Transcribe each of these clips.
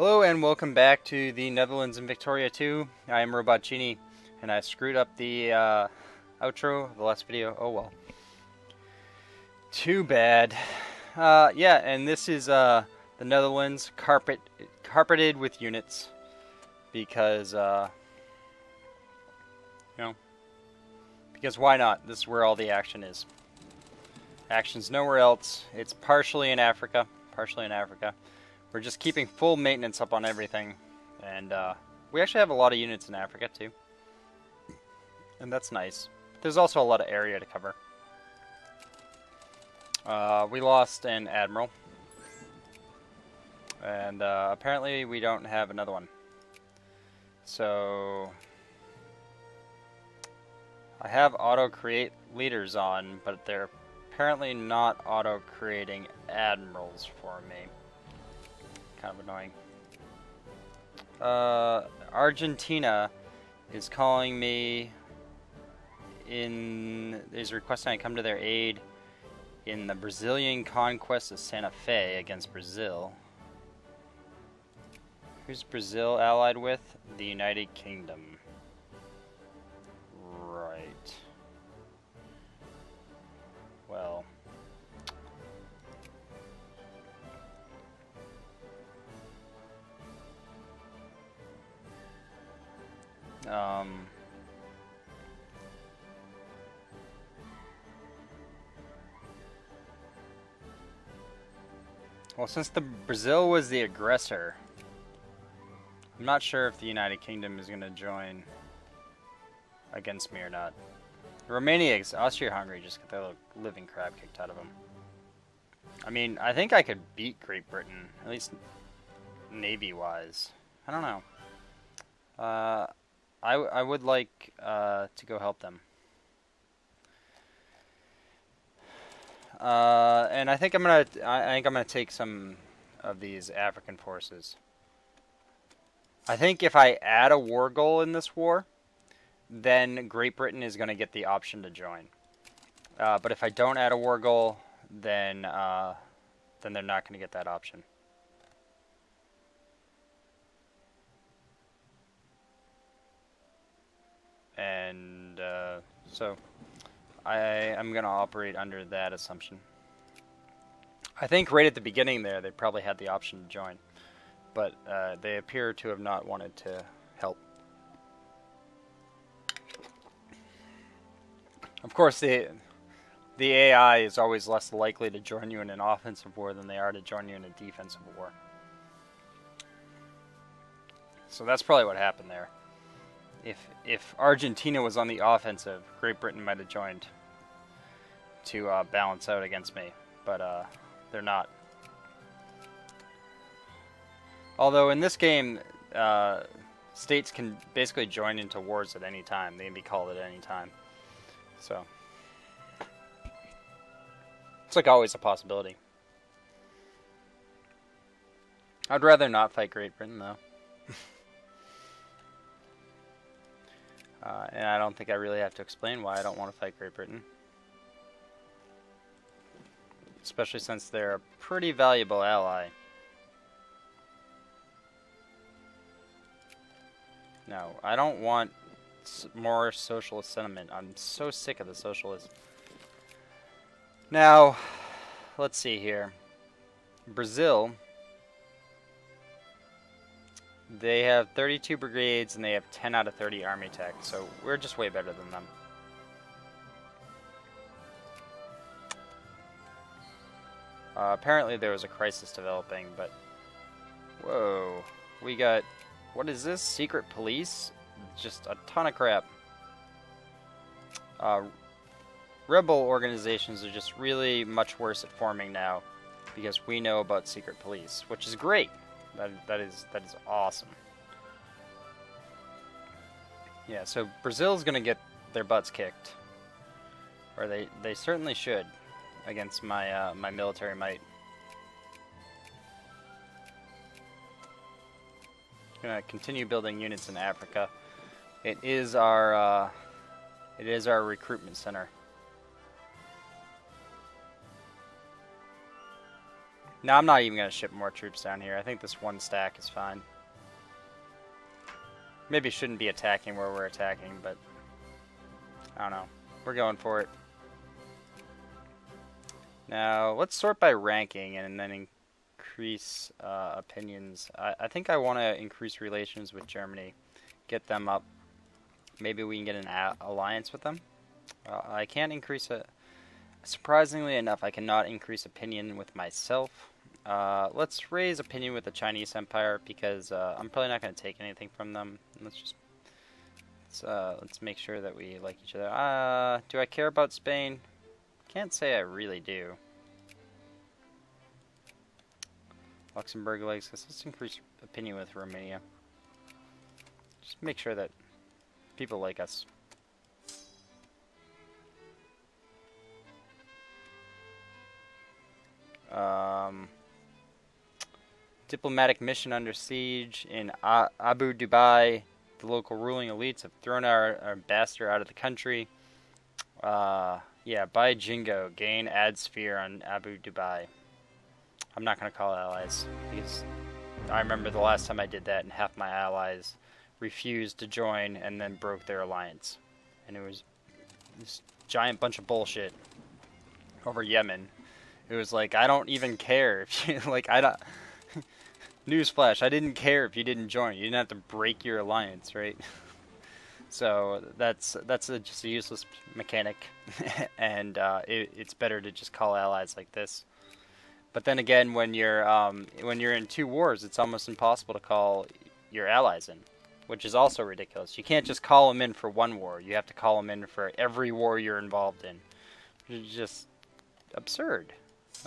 Hello and welcome back to the Netherlands and Victoria 2. I am Robot Genie, and I screwed up the outro of the last video. Oh well. Too bad. Yeah, and this is the Netherlands carpeted with units because because why not? This is where all the action is. Action's nowhere else. It's partially in Africa. We're just keeping full maintenance up on everything, and we actually have a lot of units in Africa too, and that's nice. There's also a lot of area to cover. We lost an admiral, and apparently we don't have another one. So I have auto-create leaders on, but they're apparently not auto-creating admirals for me. Kind of annoying. Argentina is calling me is requesting I come to their aid in the Brazilian conquest of Santa Fe against Brazil. Who's Brazil allied with? The United Kingdom. Right. Well. Well, since Brazil was the aggressor, I'm not sure if the United Kingdom is going to join against me or not. Romania, Austria-Hungary just got the living crap kicked out of them. I mean, I think I could beat Great Britain, at least navy-wise. I don't know. I would like to go help them. And I think I'm gonna take some of these African forces. I think if I add a war goal in this war, then Great Britain is gonna get the option to join. But if I don't add a war goal, then they're not gonna get that option. And so I'm going to operate under that assumption. I think right at the beginning there, they probably had the option to join, but they appear to have not wanted to help. Of course, the AI is always less likely to join you in an offensive war than they are to join you in a defensive war. So that's probably what happened there. If Argentina was on the offensive, Great Britain might have joined to balance out against me, but they're not. Although in this game, states can basically join into wars at any time. They can be called at any time. So it's like always a possibility. I'd rather not fight Great Britain, though. And I don't think I really have to explain why I don't want to fight Great Britain. Especially since they're a pretty valuable ally. No, I don't want more socialist sentiment. I'm so sick of the socialists. Now, let's see here. Brazil. They have 32 brigades and they have 10 out of 30 army tech, so we're just way better than them. Apparently there was a crisis developing, but... Whoa. We got... What is this? Secret police? Just a ton of crap. Rebel organizations are just really much worse at forming now, because we know about secret police, which is great. That is awesome. Yeah, so Brazil's gonna get their butts kicked, or they certainly should, against my my military might. Gonna continue building units in Africa. It is our recruitment center. No, I'm not even going to ship more troops down here. I think this one stack is fine. Maybe shouldn't be attacking where we're attacking, but I don't know. We're going for it. Now, let's sort by ranking and then increase opinions. I think I want to increase relations with Germany. Get them up. Maybe we can get an alliance with them. I can't increase it. Surprisingly enough, I cannot increase opinion with myself. Let's raise opinion with the Chinese Empire because I'm probably not going to take anything from them. Let's make sure that we like each other. Do I care about Spain? Can't say I really do. Luxembourg likes us. Let's increase opinion with Romania. Just make sure that people like us. Diplomatic mission under siege in Abu Dhabi. The local ruling elites have thrown our ambassador out of the country. Yeah, buy Jingo. Gain ad sphere on Abu Dhabi. I'm not going to call allies because I remember the last time I did that and half my allies refused to join and then broke their alliance. And it was this giant bunch of bullshit over Yemen. It was like, I don't even care if you, like, I don't... Newsflash, I didn't care if you didn't join. You didn't have to break your alliance, right? So that's just a useless mechanic, and it's better to just call allies like this. But then again, when you're in two wars, it's almost impossible to call your allies in, which is also ridiculous. You can't just call them in for one war. You have to call them in for every war you're involved in. It's just absurd.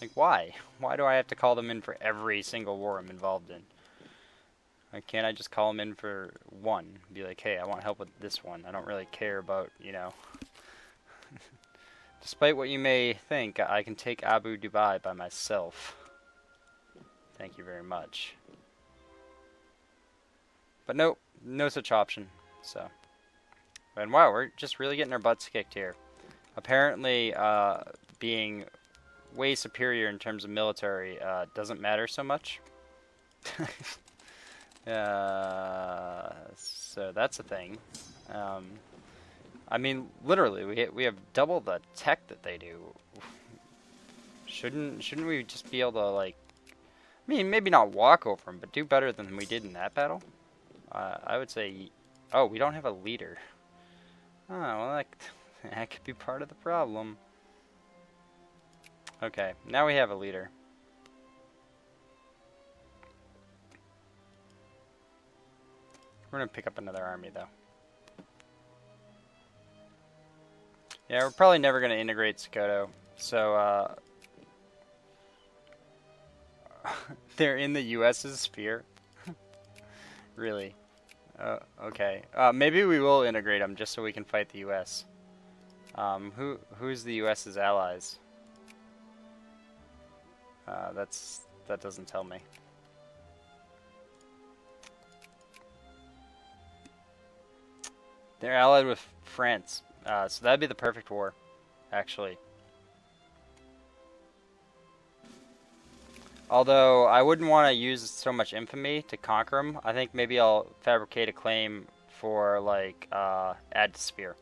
Like, why? Why do I have to call them in for every single war I'm involved in? Like, can't I just call them in for one? Be like, hey, I want help with this one. I don't really care about, you know. Despite what you may think, I can take Abu Dhabi by myself. Thank you very much. But nope, no such option. So, and wow, we're just really getting our butts kicked here. Apparently, being way superior in terms of military doesn't matter so much. So that's a thing. I mean, literally, we have double the tech that they do. Shouldn't we just be able to, like, I mean, maybe not walk over them, but do better than we did in that battle? I would say, oh, we don't have a leader. Oh, well, that could be part of the problem. Okay, now we have a leader. We're gonna pick up another army, though. Yeah, we're probably never gonna integrate Sokoto, so they're in the U.S.'s sphere. Really? Okay. Maybe we will integrate them just so we can fight the U.S. Who's the U.S.'s allies? That doesn't tell me. They're allied with France, so that'd be the perfect war, actually. Although I wouldn't want to use so much infamy to conquer them. I think maybe I'll fabricate a claim for, like, add to sphere.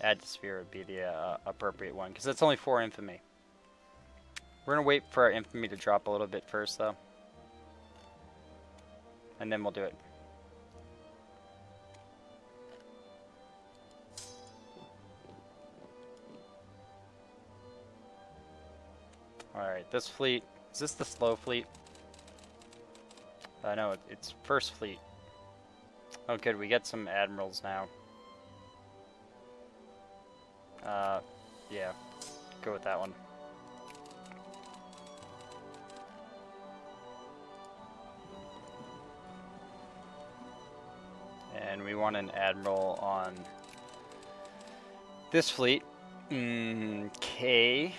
Add to sphere would be the appropriate one, because it's only 4 infamy. We're going to wait for our infamy to drop a little bit first, though. And then we'll do it. Alright, this fleet... Is this the slow fleet? No, it's first fleet. Oh good, we get some admirals now. Yeah. Go with that one. And we want an admiral on this fleet. Okay.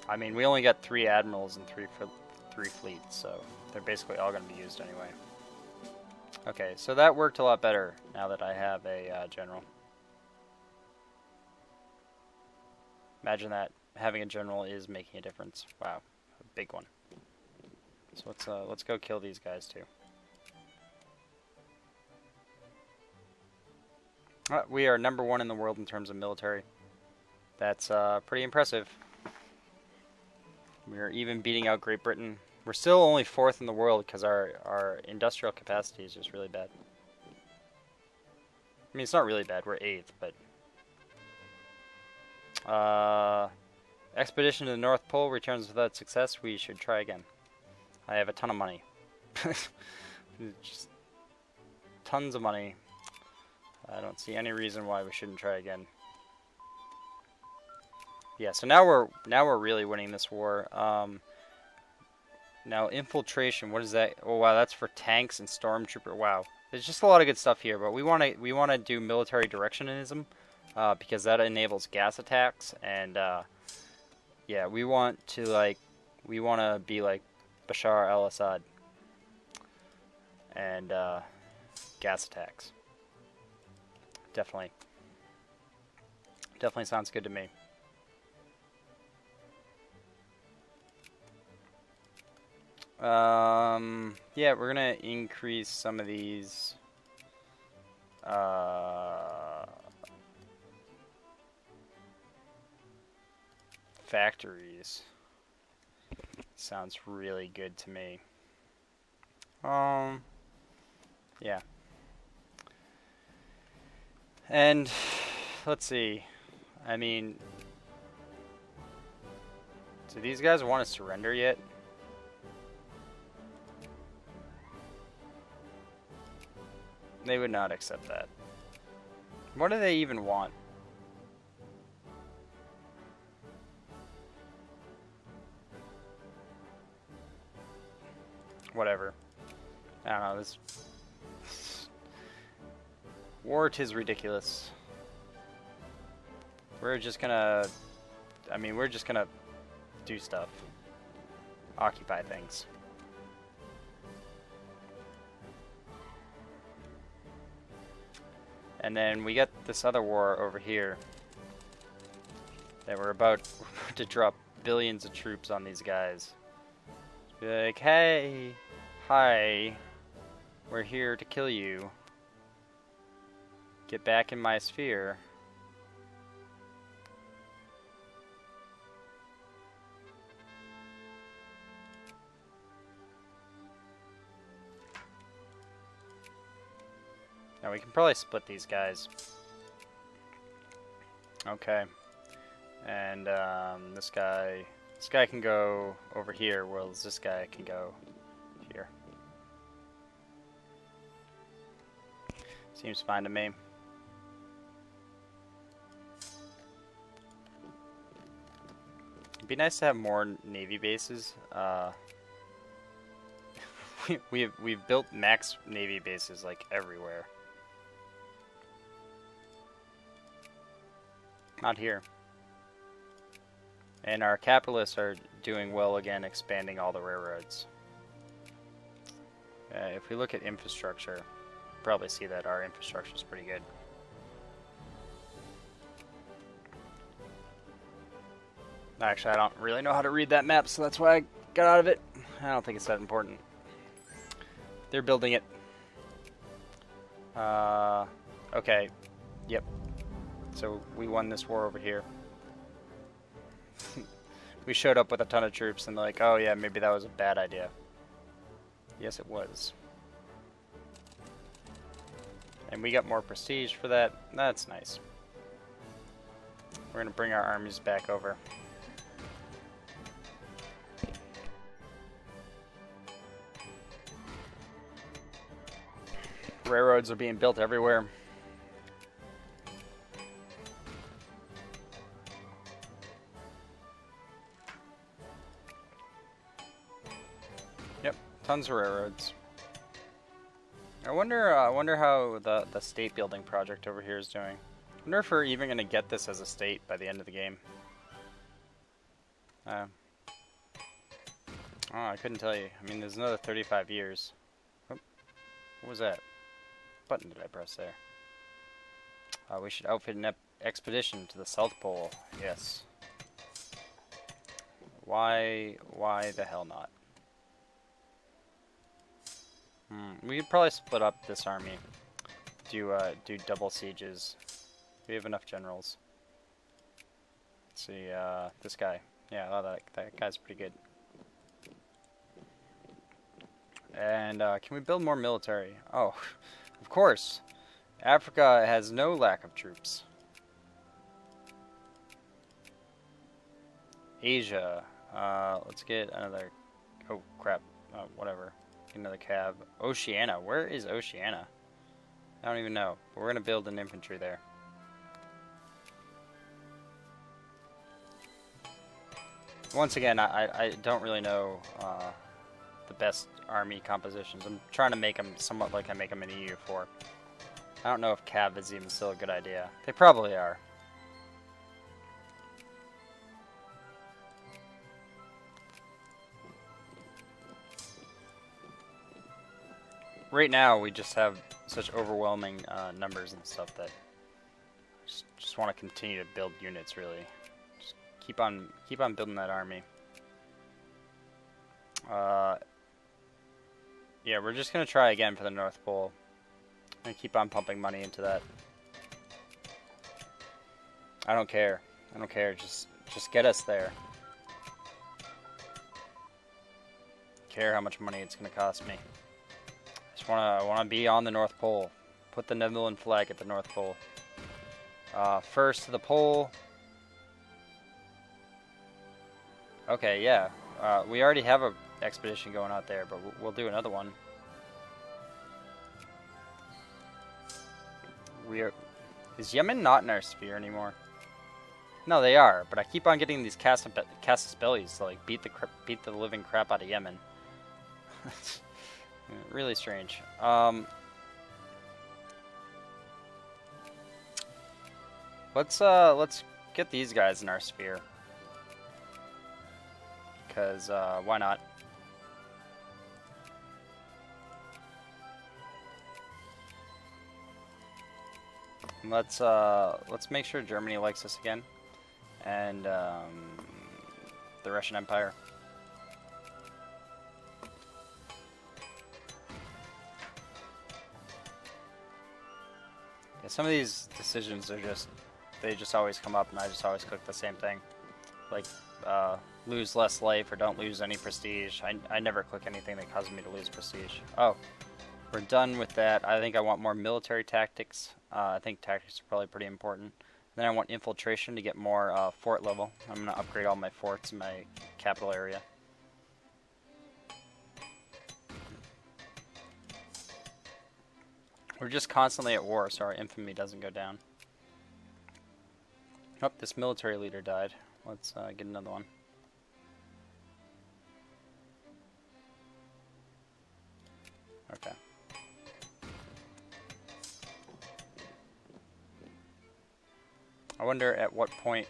I mean, we only got 3 admirals and 3 fleets, so they're basically all going to be used anyway. Okay, so that worked a lot better now that I have a general. Imagine that. having a general is making a difference. Wow, a big one. So let's go kill these guys too. We are #1 in the world in terms of military. That's pretty impressive. We are even beating out Great Britain. We're still only 4th in the world because our industrial capacity is just really bad. I mean, it's not really bad. We're 8th, but expedition to the North Pole returns without success. We should try again. I have a ton of money. Just tons of money. I don't see any reason why we shouldn't try again. Yeah, so now we're really winning this war. Now infiltration, what is that? Oh wow, that's for tanks and stormtrooper. Wow, there's just a lot of good stuff here. But we wanna do military directionism, because that enables gas attacks, and yeah, we wanna be like Bashar al-Assad and gas attacks. Definitely sounds good to me. Yeah, we're gonna increase some of these factories. Sounds really good to me. Yeah. And let's see. I mean, do these guys want to surrender yet? They would not accept that. What do they even want? Whatever. I don't know, this war is ridiculous. We're just gonna do stuff. Occupy things. And then we got this other war over here that we're about to drop billions of troops on these guys. Be like, hey, hi, we're here to kill you. Get back in my sphere. Now we can probably split these guys. Okay. And this guy can go over here, whereas this guy can go here. Seems fine to me. It'd be nice to have more Navy bases. We've built max Navy bases like everywhere. Not here. And our capitalists are doing well again, expanding all the railroads. If we look at infrastructure, you'll probably see that our infrastructure is pretty good. Actually, I don't really know how to read that map, so that's why I got out of it. I don't think it's that important. They're building it. Okay. Yep. So we won this war over here. We showed up with a ton of troops and they're like, oh yeah, maybe that was a bad idea. Yes, it was. And we got more prestige for that. That's nice. We're gonna bring our armies back over. Railroads are being built everywhere. Yep, tons of railroads. I wonder how the state building project over here is doing. I wonder if we're even gonna get this as a state by the end of the game. Oh, I couldn't tell you. I mean, there's another 35 years. Oh, what was that? What button did I press there? We should outfit an expedition to the South Pole. Yes. Why the hell not? We could probably split up this army. Do double sieges. We have enough generals. Let's see, this guy. Yeah, oh, that guy's pretty good. And can we build more military? Oh, of course. Africa has no lack of troops. Asia. Let's get another... Oh, crap. Whatever. Get another cab. Oceania. Where is Oceania? I don't even know. But we're going to build an infantry there. Once again, I don't really know the best army compositions. I'm trying to make them somewhat like I make them in EU4. I don't know if cav is even still a good idea. They probably are. Right now, we just have such overwhelming numbers and stuff that I just want to continue to build units. Really, just keep on building that army. Yeah, we're just gonna try again for the North Pole. And keep on pumping money into that. I don't care. I don't care. Just get us there. Care how much money it's gonna cost me. I wanna be on the North Pole. Put the Netherlands flag at the North Pole. First to the pole. Okay, yeah. We already have a expedition going out there, but we'll do another one. Is Yemen not in our sphere anymore? No, they are, but I keep on getting these casus bellis to like beat the living crap out of Yemen. Really strange. Let's get these guys in our sphere. Because why not? Let's make sure Germany likes us again, and the Russian Empire. Yeah, some of these decisions are they just always come up, and I just always click the same thing, like lose less life or don't lose any prestige. I never click anything that causes me to lose prestige. Oh. We're done with that. I think I want more military tactics. I think tactics are probably pretty important. Then I want infiltration to get more fort level. I'm going to upgrade all my forts in my capital area. We're just constantly at war, so our infamy doesn't go down. Oh, this military leader died. Let's get another one. Okay. I wonder at what point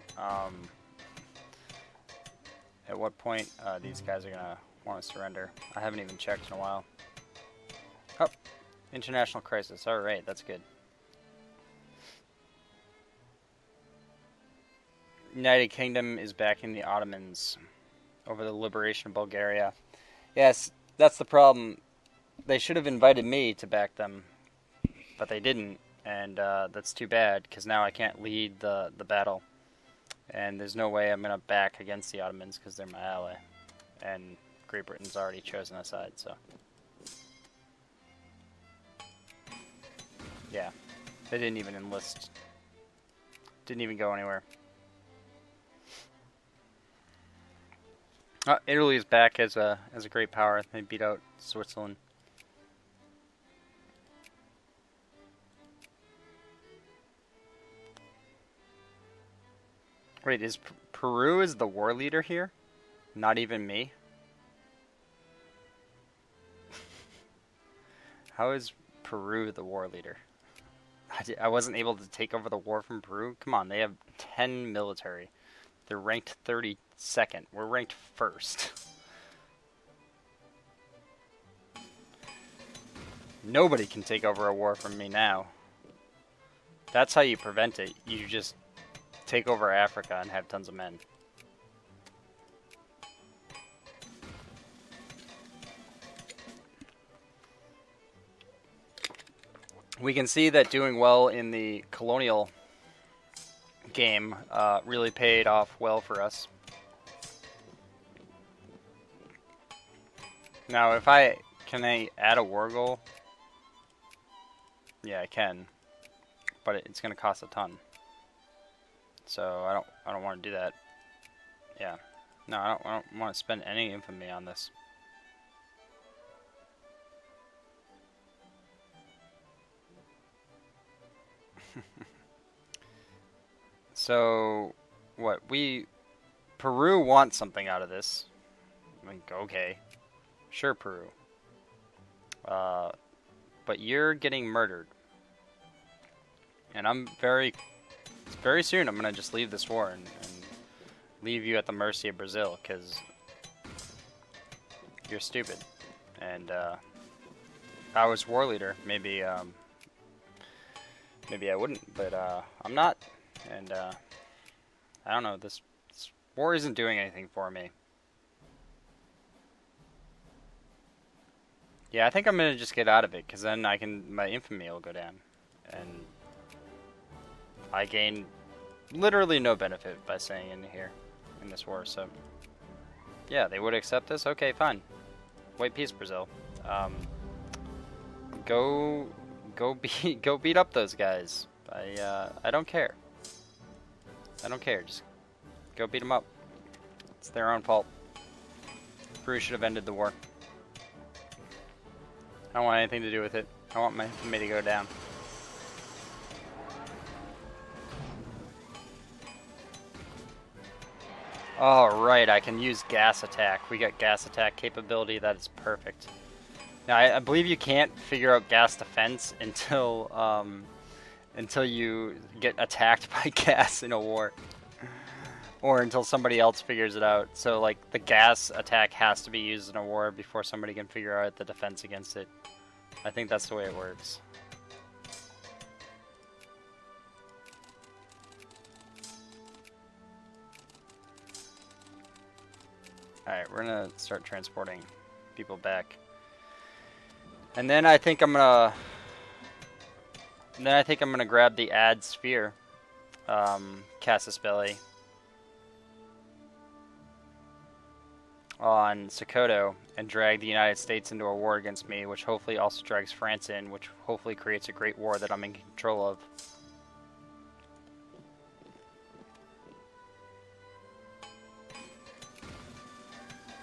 these guys are gonna want to surrender. I haven't even checked in a while. Oh, international crisis. All right, that's good. United Kingdom is backing the Ottomans over the liberation of Bulgaria. Yes, that's the problem. They should have invited me to back them, but they didn't. And that's too bad, because now I can't lead the battle. And there's no way I'm going to back against the Ottomans, because they're my ally. And Great Britain's already chosen a side, so... Yeah. They didn't even enlist. Didn't even go anywhere. Italy is back as a great power. They beat out Switzerland. Wait, is Peru is the war leader here? Not even me? How is Peru the war leader? I wasn't able to take over the war from Peru? Come on, they have 10 military. They're ranked 32nd. We're ranked 1st. Nobody can take over a war from me now. That's how you prevent it. You just... take over Africa and have tons of men. we can see that doing well in the colonial game really paid off well for us. Now, can I add a war goal? Yeah, I can, but it's going to cost a ton. So I don't want to do that. Yeah, no, I don't want to spend any infamy on this. So, what Peru wants something out of this. Like, okay, sure, Peru. But you're getting murdered, and very soon I'm gonna just leave this war and leave you at the mercy of Brazil because you're stupid. And if I was war leader, maybe I wouldn't, but I'm not. And I don't know, this war isn't doing anything for me. Yeah, I think I'm gonna just get out of it, because then my infamy will go down. And I gain literally no benefit by staying in here, in this war, so. Yeah, they would accept this? Okay, fine. White peace, Brazil. Go beat up those guys. I don't care. I don't care, just go beat them up. It's their own fault. Peru should have ended the war. I don't want anything to do with it. I want my infamy to go down. Alright, I can use gas attack. We got gas attack capability, that is perfect. Now, I believe you can't figure out gas defense until you get attacked by gas in a war. Or until somebody else figures it out. So, like, the gas attack has to be used in a war before somebody can figure out the defense against it. I think that's the way it works. Alright, we're gonna start transporting people back. And then I think I'm gonna grab the add sphere, Casus Belli, on Sokoto and drag the United States into a war against me, which hopefully also drags France in, which hopefully creates a great war that I'm in control of.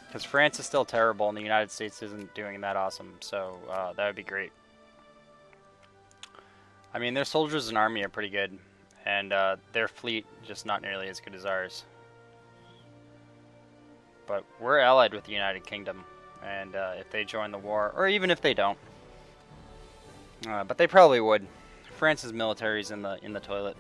Because France is still terrible and the United States isn't doing that awesome, so that would be great. I mean, their soldiers and army are pretty good, and their fleet just not nearly as good as ours. But we're allied with the United Kingdom, and if they join the war, or even if they don't, but they probably would. France's military is in the toilet.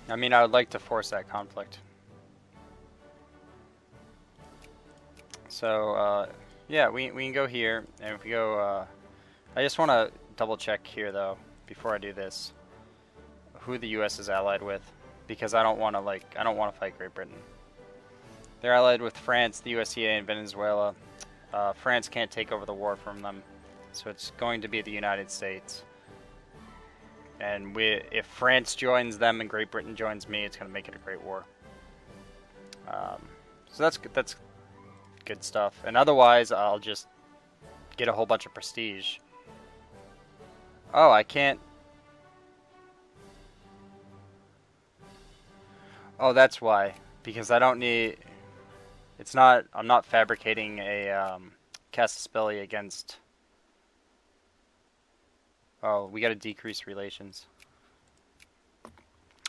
I mean, I would like to force that conflict. So yeah, we can go here, and if we go, I just want to double check here though, before I do this, who the U.S. is allied with, because I don't want to fight Great Britain. They're allied with France, the USDA, and Venezuela. France can't take over the war from them, so it's going to be the United States. And if France joins them and Great Britain joins me, it's going to make it a great war. So that's good stuff. And otherwise, I'll just get a whole bunch of prestige. Oh, I can't. Oh, that's why. Because I don't need. It's not. I'm not fabricating a Casus Belli against. Oh, we gotta decrease relations.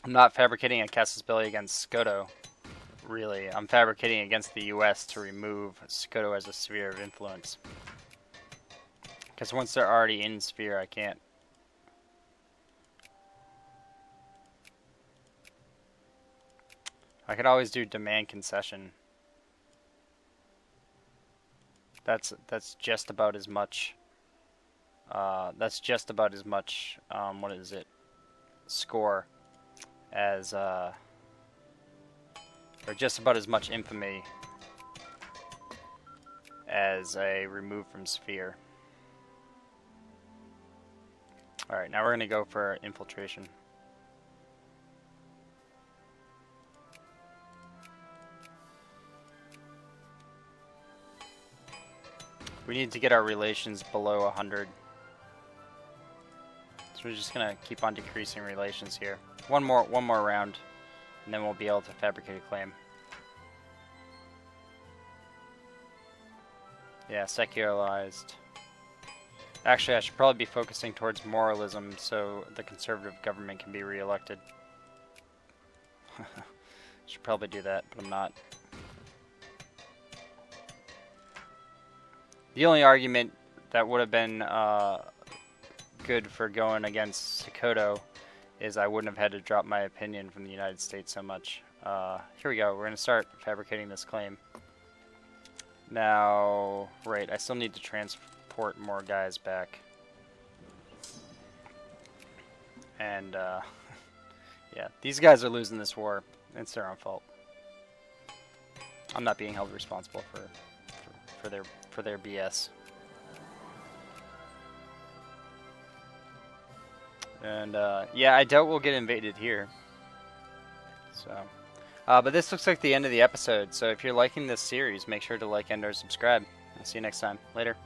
I'm not fabricating a Casus Belli against Sokoto. Really, I'm fabricating against the U.S. to remove Sokoto as a sphere of influence. Because once they're already in sphere, I can't. I could always do demand concession. That's just about as much. That's just about as much. What is it? Score as or just about as much infamy as a remove from sphere. Alright, now we're going to go for infiltration. We need to get our relations below 100. So we're just going to keep on decreasing relations here. One more round, and then we'll be able to fabricate a claim. Yeah, secularized. Actually, I should probably be focusing towards moralism so the conservative government can be re-elected. Should probably do that, but I'm not. The only argument that would have been good for going against Sokoto is I wouldn't have had to drop my opinion from the United States so much. Here we go. We're going to start fabricating this claim. Now, right, I still need to transport more guys back. And, yeah, these guys are losing this war. It's their own fault. I'm not being held responsible for their BS. And, yeah, I doubt we'll get invaded here. So, but this looks like the end of the episode. So if you're liking this series, make sure to like and or subscribe. I'll see you next time. Later.